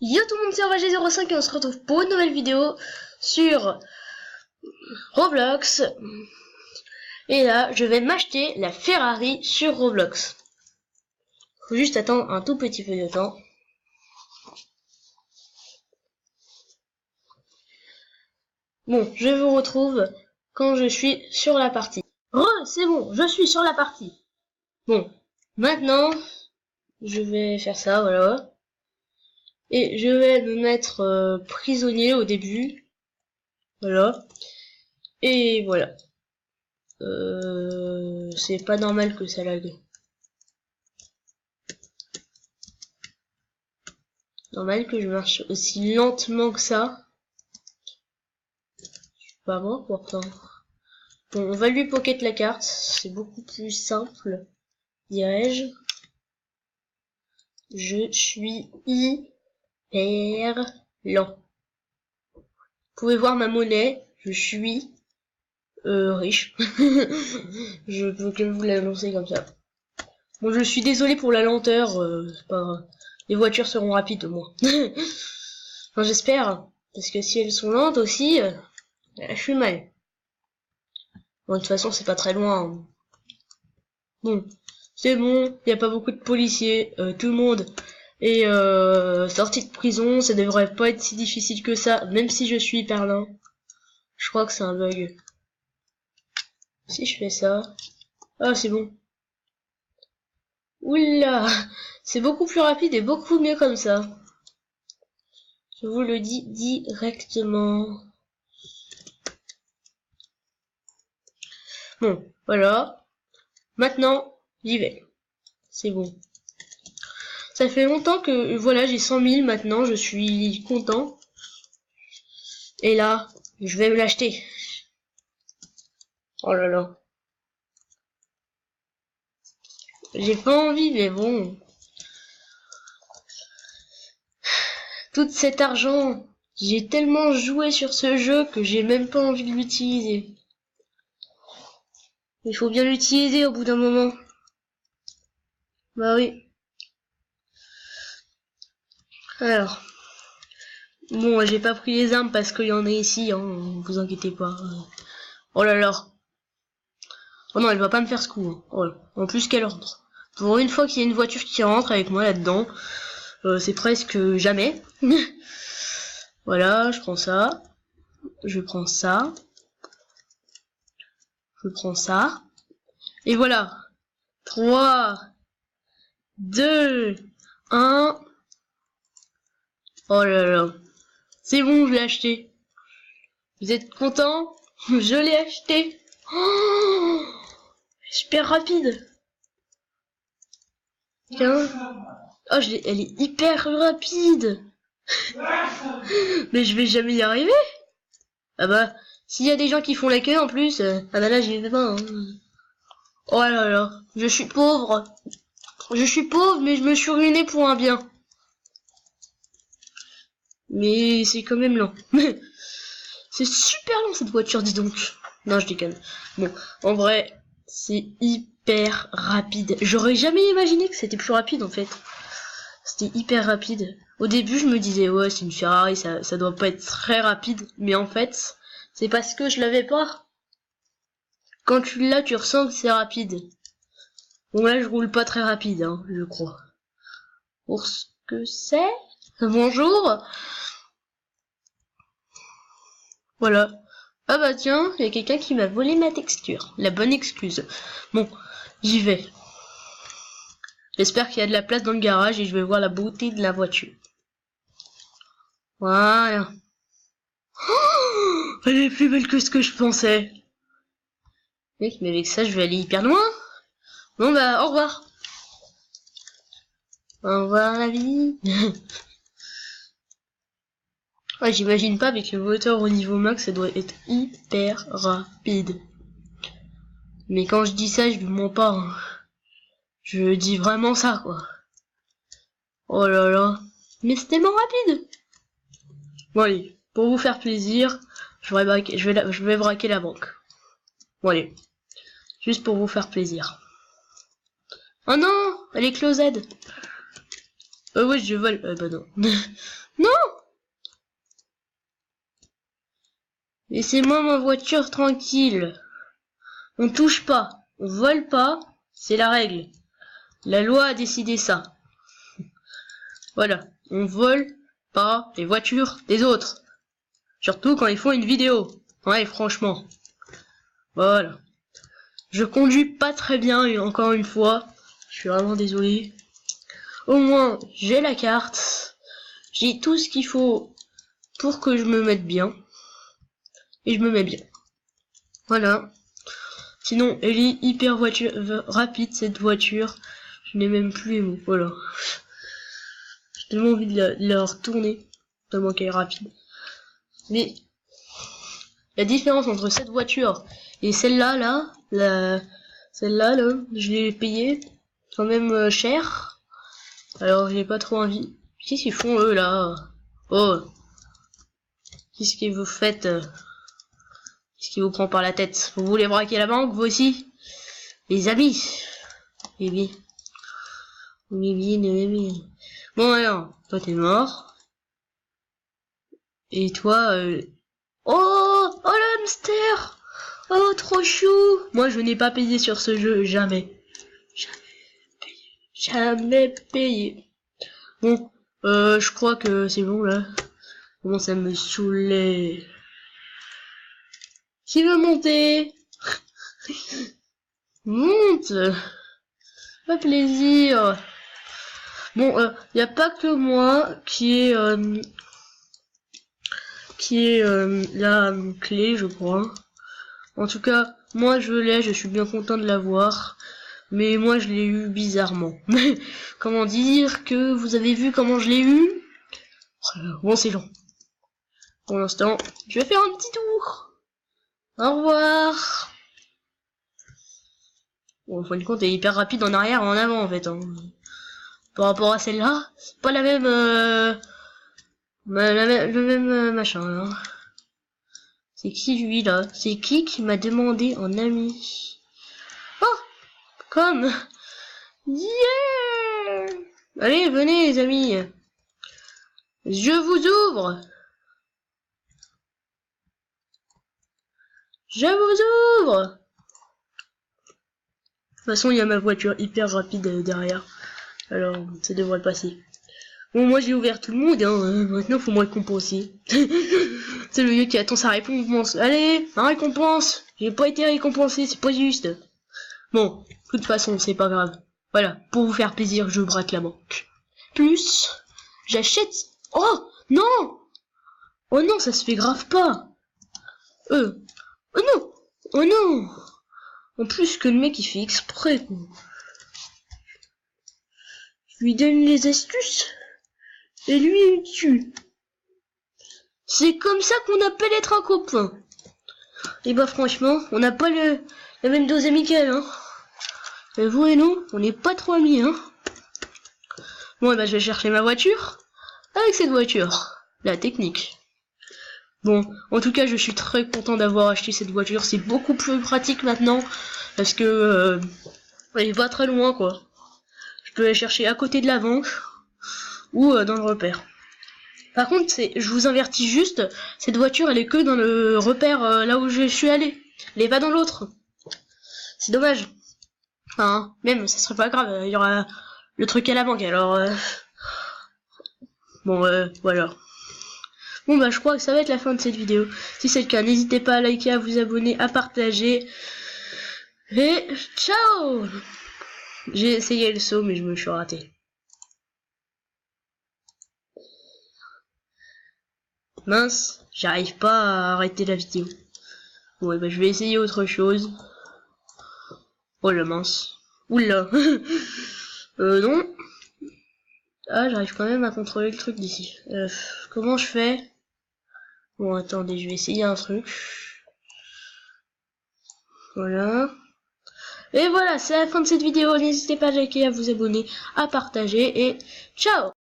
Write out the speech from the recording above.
Yo tout le monde, c'est OVG05 et on se retrouve pour une nouvelle vidéo sur Roblox. Et là, je vais m'acheter la Ferrari sur Roblox. Faut juste attendre un tout petit peu de temps. Bon, je vous retrouve quand je suis sur la partie. C'est bon, je suis sur la partie. Bon, maintenant, je vais faire ça, voilà. Et je vais me mettre prisonnier au début. Voilà. Et voilà. C'est pas normal que ça lag. Normal que je marche aussi lentement que ça. Pas moi pourtant. Bon, on va lui pocket la carte. C'est beaucoup plus simple, dirais-je. Je suis hyper lent. Vous pouvez voir ma monnaie. Je suis riche. Je peux que vous l'annoncer comme ça. Bon, je suis désolé pour la lenteur. C'est pas grave. Les voitures seront rapides au moins. Enfin, j'espère. Parce que si elles sont lentes aussi, je suis mal. Bon, de toute façon, c'est pas très loin. Hein. Bon, c'est bon. Il n'y a pas beaucoup de policiers. Tout le monde est sorti de prison. Ça devrait pas être si difficile que ça. Même si je suis hyper lent. Je crois que c'est un bug. Si je fais ça... Ah, c'est bon. Oula, c'est beaucoup plus rapide et beaucoup mieux comme ça. Je vous le dis directement. Bon, voilà. Maintenant, j'y vais. C'est bon. Ça fait longtemps que, voilà, j'ai 100 000 maintenant, je suis content. Et là, je vais me l'acheter. Oh là là. J'ai pas envie, mais bon. Tout cet argent, j'ai tellement joué sur ce jeu que j'ai même pas envie de l'utiliser. Il faut bien l'utiliser au bout d'un moment. Bah oui. Alors. Bon, j'ai pas pris les armes parce qu'il y en a ici, hein, vous inquiétez pas. Oh là là. Oh non, elle va pas me faire ce coup. Hein. Oh, en plus qu'elle rentre. Pour une fois qu'il y a une voiture qui rentre avec moi là-dedans, c'est presque jamais. Voilà, je prends ça. Je prends ça. Je prends ça. Et voilà. 3, 2, 1. Oh là là. C'est bon, je l'ai acheté. Vous êtes contents? Je l'ai acheté. Oh, super rapide. Tiens. Oh, elle est hyper rapide. Mais je vais jamais y arriver. Ah bah, s'il y a des gens qui font la queue en plus, ah bah là j'y vais pas. Hein. Oh là là, je suis pauvre. Je suis pauvre, mais je me suis ruiné pour un bien. Mais c'est quand même lent. C'est super lent cette voiture, dis donc. Non, je déconne. Bon, en vrai, c'est hyper rapide. J'aurais jamais imaginé que c'était plus rapide en fait. C'était hyper rapide. Au début, je me disais, ouais, c'est une Ferrari, ça doit pas être très rapide. Mais en fait, c'est parce que je l'avais pas. Quand tu l'as, tu ressens que c'est rapide. Bon, là, je roule pas très rapide, hein, je crois. Pour ce que c'est. Bonjour. Voilà. Ah bah tiens, il y a quelqu'un qui m'a volé ma texture. La bonne excuse. Bon, j'y vais. J'espère qu'il y a de la place dans le garage et je vais voir la beauté de la voiture. Voilà. Oh, elle est plus belle que ce que je pensais. Mec, mais avec ça, je vais aller hyper loin. Bon bah, au revoir. Au revoir la vie. Ouais, j'imagine pas avec le moteur au niveau max, ça doit être hyper rapide. Mais quand je dis ça, je ne mens pas. Hein. Je dis vraiment ça, quoi. Oh là là. Mais c'est tellement rapide. Bon allez, pour vous faire plaisir, je vais braquer la banque. Bon allez. Juste pour vous faire plaisir. Oh non, elle est closed. Ouais, je vole. Bah non. Non! Laissez-moi ma voiture tranquille. On touche pas. On vole pas. C'est la règle. La loi a décidé ça. Voilà. On vole pas les voitures des autres. Surtout quand ils font une vidéo. Ouais, franchement. Voilà. Je conduis pas très bien, et encore une fois. Je suis vraiment désolé. Au moins, j'ai la carte. J'ai tout ce qu'il faut pour que je me mette bien. Et je me mets bien. Voilà. Sinon, elle est hyper rapide, cette voiture. Je n'ai même plus les mots. Voilà. J'ai tellement envie de la retourner. Tellement qu'elle est rapide. Mais la différence entre cette voiture et celle-là, celle-là, je l'ai payée quand même cher. Alors j'ai pas trop envie. Qu'est-ce qu'ils font eux là? Oh, qu'est-ce que vous faites? Qu'est-ce qui vous prend par la tête? Vous voulez braquer la banque, vous aussi? Les amis. Eh bien. Bon alors, toi t'es mort. Et toi, oh, oh le hamster! Oh, trop chou! Moi, je n'ai pas payé sur ce jeu, jamais. Jamais payé. Bon, je crois que c'est bon, là. Comment ça me saoulait. Qui veut monter? Monte! Pas plaisir. Bon, y a pas que moi qui est la clé, je crois. En tout cas, moi je l'ai, je suis bien content de l'avoir. Mais moi je l'ai eu bizarrement. Comment dire que vous avez vu comment je l'ai eu? Bon, c'est long. Pour l'instant, je vais faire un petit tour. Au revoir. Bon, en fin de compte, elle est hyper rapide en arrière et en avant en fait. Hein. Par rapport à celle-là, c'est pas la même, le même machin. Hein. C'est qui lui là? C'est qui m'a demandé en ami? Oh, comme. Yeah! Allez, venez les amis. Je vous ouvre. Je vous ouvre. De toute façon, il y a ma voiture hyper rapide derrière. Alors, ça devrait passer. Bon, moi j'ai ouvert tout le monde, hein. Maintenant faut me récompenser. C'est le vieux qui attend sa récompense. Allez, ma récompense. J'ai pas été récompensé, c'est pas juste. Bon, de toute façon, c'est pas grave. Voilà, pour vous faire plaisir, je braque la banque. Plus, j'achète... Oh, non! Oh non, ça se fait grave pas. Oh non! Oh non! En plus que le mec il fait exprès, quoi. Je lui donne les astuces. Et lui il tue. C'est comme ça qu'on appelle être un copain. Et bah franchement, on n'a pas la même dose amicale, hein. Et vous et nous, on n'est pas trop amis, hein. Bon, et bah je vais chercher ma voiture. Avec cette voiture. La technique. Bon, en tout cas, je suis très content d'avoir acheté cette voiture. C'est beaucoup plus pratique maintenant. Parce que elle est pas très loin, quoi. Je peux la chercher à côté de la banque. Ou dans le repère. Par contre, je vous avertis juste, cette voiture, elle est que dans le repère là où je suis allé. Elle est pas dans l'autre. C'est dommage. Enfin, même, ça serait pas grave, il y aura le truc à la banque, alors... Bon, voilà. Bon, bah, je crois que ça va être la fin de cette vidéo. Si c'est le cas, n'hésitez pas à liker, à vous abonner, à partager. Et ciao! J'ai essayé le saut, mais je me suis raté. Mince, j'arrive pas à arrêter la vidéo. Bon, bah, je vais essayer autre chose. Oh la mince. Oula. Non. Ah, j'arrive quand même à contrôler le truc d'ici. Comment je fais? Bon, attendez, je vais essayer un truc. Voilà. Et voilà, c'est la fin de cette vidéo. N'hésitez pas à liker, à vous abonner, à partager et ciao!